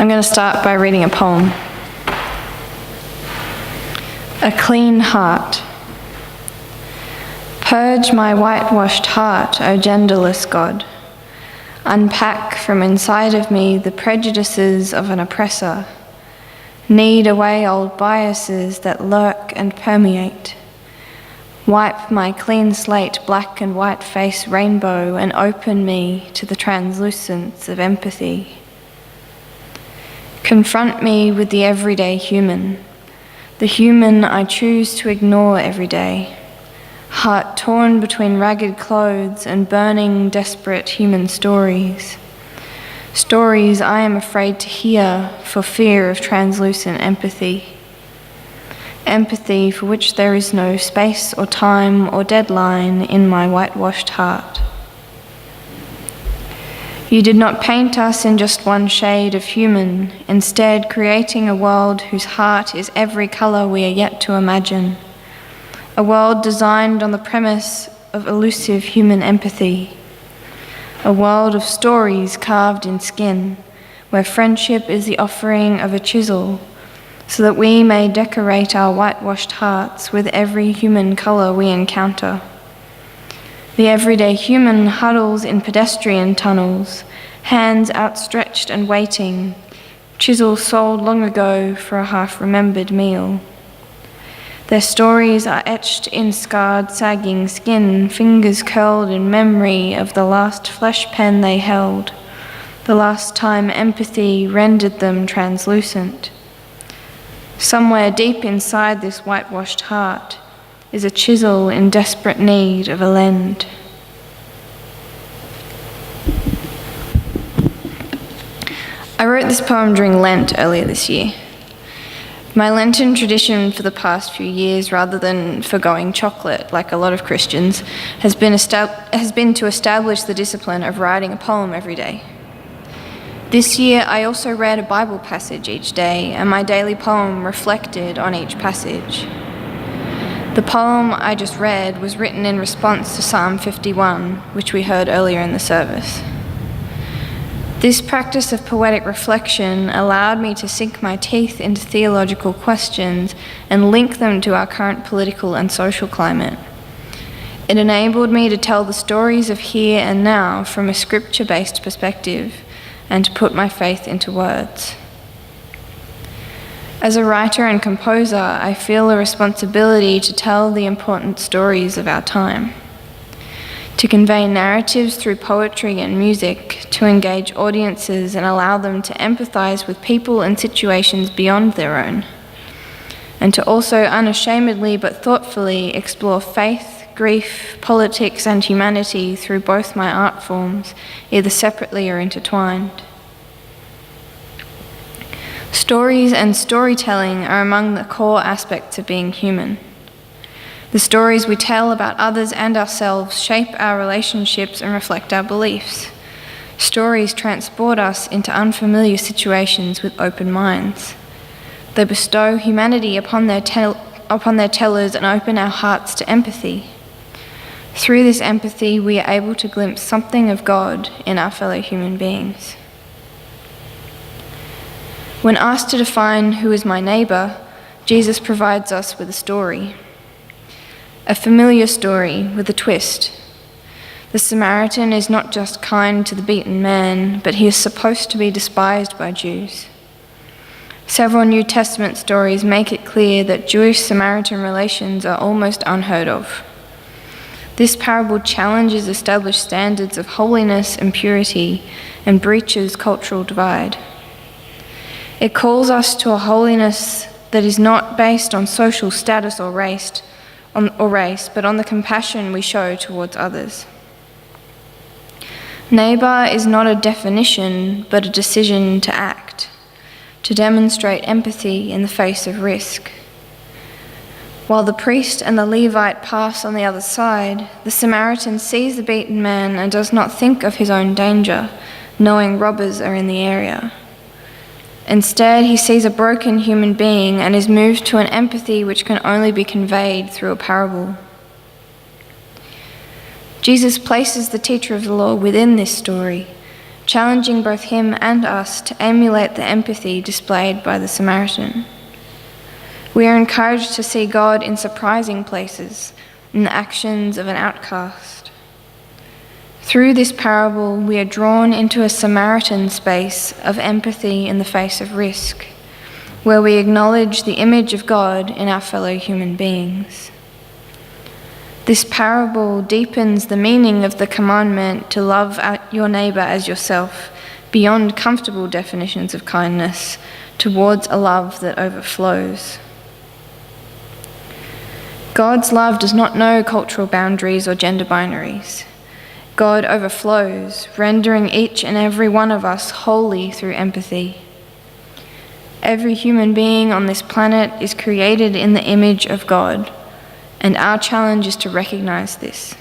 I'm going to start by reading a poem. A clean heart. Purge my whitewashed heart, O genderless God. Unpack from inside of me the prejudices of an oppressor. Knead away old biases that lurk and permeate. Wipe my clean slate, black and white face rainbow, and open me to the translucence of empathy. Confront me with the everyday human, the human I choose to ignore every day, heart torn between ragged clothes and burning, desperate human stories. Stories I am afraid to hear for fear of translucent empathy. Empathy for which there is no space or time or deadline in my whitewashed heart. You did not paint us in just one shade of human, instead creating a world whose heart is every colour we are yet to imagine. A world designed on the premise of elusive human empathy. A world of stories carved in skin, where friendship is the offering of a chisel, so that we may decorate our whitewashed hearts with every human colour we encounter. The everyday human huddles in pedestrian tunnels, hands outstretched and waiting, chisels sold long ago for a half-remembered meal. Their stories are etched in scarred, sagging skin, fingers curled in memory of the last flesh pen they held, the last time empathy rendered them translucent. Somewhere deep inside this whitewashed heart is a chisel in desperate need of a lend. I wrote this poem during Lent earlier this year. My Lenten tradition for the past few years, rather than forgoing chocolate like a lot of Christians, has been to establish the discipline of writing a poem every day. This year, I also read a Bible passage each day, and my daily poem reflected on each passage. The poem I just read was written in response to Psalm 51, which we heard earlier in the service. This practice of poetic reflection allowed me to sink my teeth into theological questions and link them to our current political and social climate. It enabled me to tell the stories of here and now from a scripture-based perspective and to put my faith into words. As a writer and composer, I feel a responsibility to tell the important stories of our time, to convey narratives through poetry and music, to engage audiences and allow them to empathize with people and situations beyond their own, and to also unashamedly but thoughtfully explore faith, grief, politics, and humanity through both my art forms, either separately or intertwined. Stories and storytelling are among the core aspects of being human. The stories we tell about others and ourselves shape our relationships and reflect our beliefs. Stories transport us into unfamiliar situations with open minds. They bestow humanity upon their tellers and open our hearts to empathy. Through this empathy, we are able to glimpse something of God in our fellow human beings. When asked to define who is my neighbour, Jesus provides us with a story. A familiar story with a twist. The Samaritan is not just kind to the beaten man, but he is supposed to be despised by Jews. Several New Testament stories make it clear that Jewish-Samaritan relations are almost unheard of. This parable challenges established standards of holiness and purity and breaches cultural divide. It calls us to a holiness that is not based on social status or race, but on the compassion we show towards others. Neighbour is not a definition, but a decision to act, to demonstrate empathy in the face of risk. While the priest and the Levite pass on the other side, the Samaritan sees the beaten man and does not think of his own danger, knowing robbers are in the area. Instead, he sees a broken human being and is moved to an empathy which can only be conveyed through a parable. Jesus places the teacher of the law within this story, challenging both him and us to emulate the empathy displayed by the Samaritan. We are encouraged to see God in surprising places, in the actions of an outcast. Through this parable, we are drawn into a Samaritan space of empathy in the face of risk, where we acknowledge the image of God in our fellow human beings. This parable deepens the meaning of the commandment to love your neighbour as yourself beyond comfortable definitions of kindness towards a love that overflows. God's love does not know cultural boundaries or gender binaries. God overflows, rendering each and every one of us holy through empathy. Every human being on this planet is created in the image of God, and our challenge is to recognize this.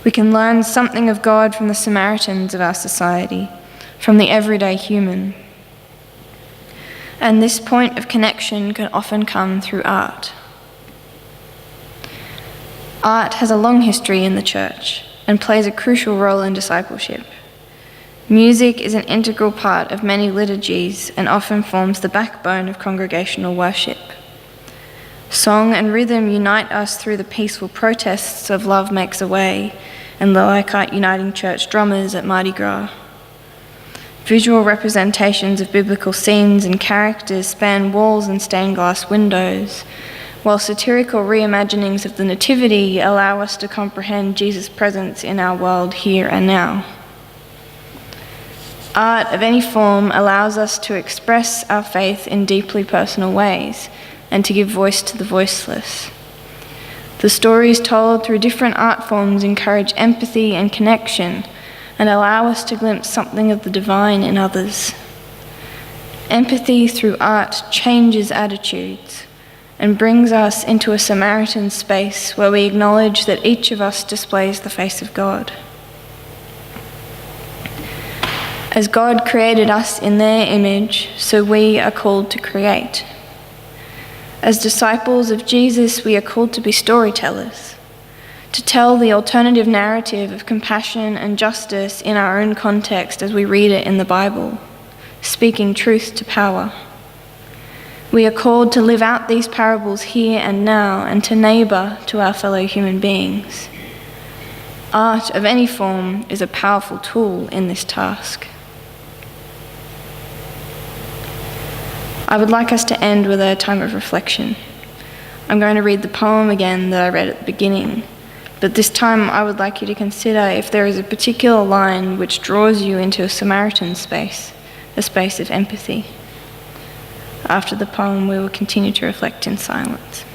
We can learn something of God from the Samaritans of our society, from the everyday human. And this point of connection can often come through art. Art has a long history in the church and plays a crucial role in discipleship. Music is an integral part of many liturgies and often forms the backbone of congregational worship. Song and rhythm unite us through the peaceful protests of Love Makes a Way and the Leichhardt Uniting Church drummers at Mardi Gras. Visual representations of biblical scenes and characters span walls and stained glass windows, while satirical reimaginings of the Nativity allow us to comprehend Jesus' presence in our world here and now. Art of any form allows us to express our faith in deeply personal ways and to give voice to the voiceless. The stories told through different art forms encourage empathy and connection and allow us to glimpse something of the divine in others. Empathy through art changes attitudes and brings us into a Samaritan space where we acknowledge that each of us displays the face of God. As God created us in their image, so we are called to create. As disciples of Jesus, we are called to be storytellers, to tell the alternative narrative of compassion and justice in our own context as we read it in the Bible, speaking truth to power. We are called to live out these parables here and now and to neighbour to our fellow human beings. Art of any form is a powerful tool in this task. I would like us to end with a time of reflection. I'm going to read the poem again that I read at the beginning, but this time I would like you to consider if there is a particular line which draws you into a Samaritan space, a space of empathy. After the poem, we will continue to reflect in silence.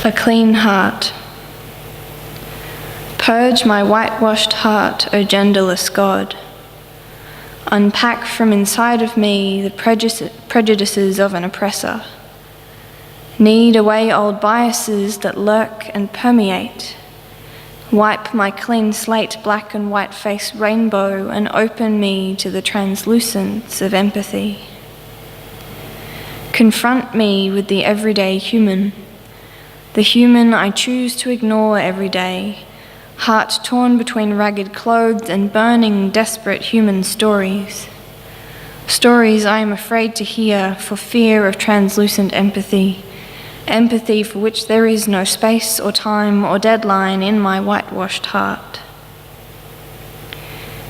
A clean heart. Purge my whitewashed heart, O genderless God. Unpack from inside of me the prejudices of an oppressor. Knead away old biases that lurk and permeate. Wipe my clean slate black and white face rainbow and open me to the translucence of empathy. Confront me with the everyday human, the human I choose to ignore every day, heart torn between ragged clothes and burning, desperate human stories. Stories I am afraid to hear for fear of translucent empathy. Empathy for which there is no space or time or deadline in my whitewashed heart.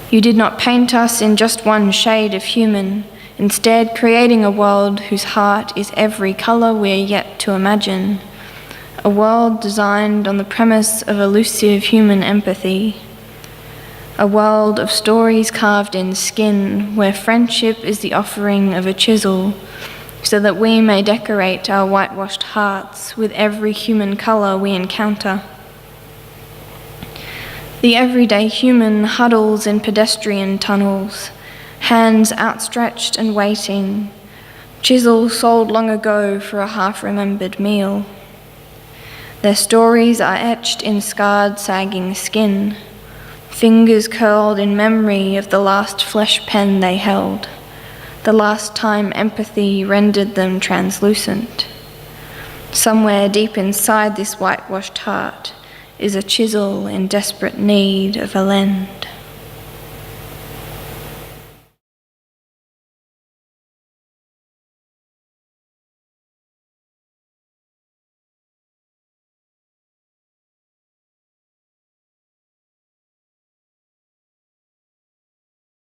You did not paint us in just one shade of human, instead creating a world whose heart is every colour we are yet to imagine, a world designed on the premise of elusive human empathy, a world of stories carved in skin where friendship is the offering of a chisel, so that we may decorate our whitewashed hearts with every human colour we encounter. The everyday human huddles in pedestrian tunnels, hands outstretched and waiting, chisel sold long ago for a half-remembered meal. Their stories are etched in scarred, sagging skin, fingers curled in memory of the last flesh pen they held, the last time empathy rendered them translucent. Somewhere deep inside this whitewashed heart is a chisel in desperate need of a lend.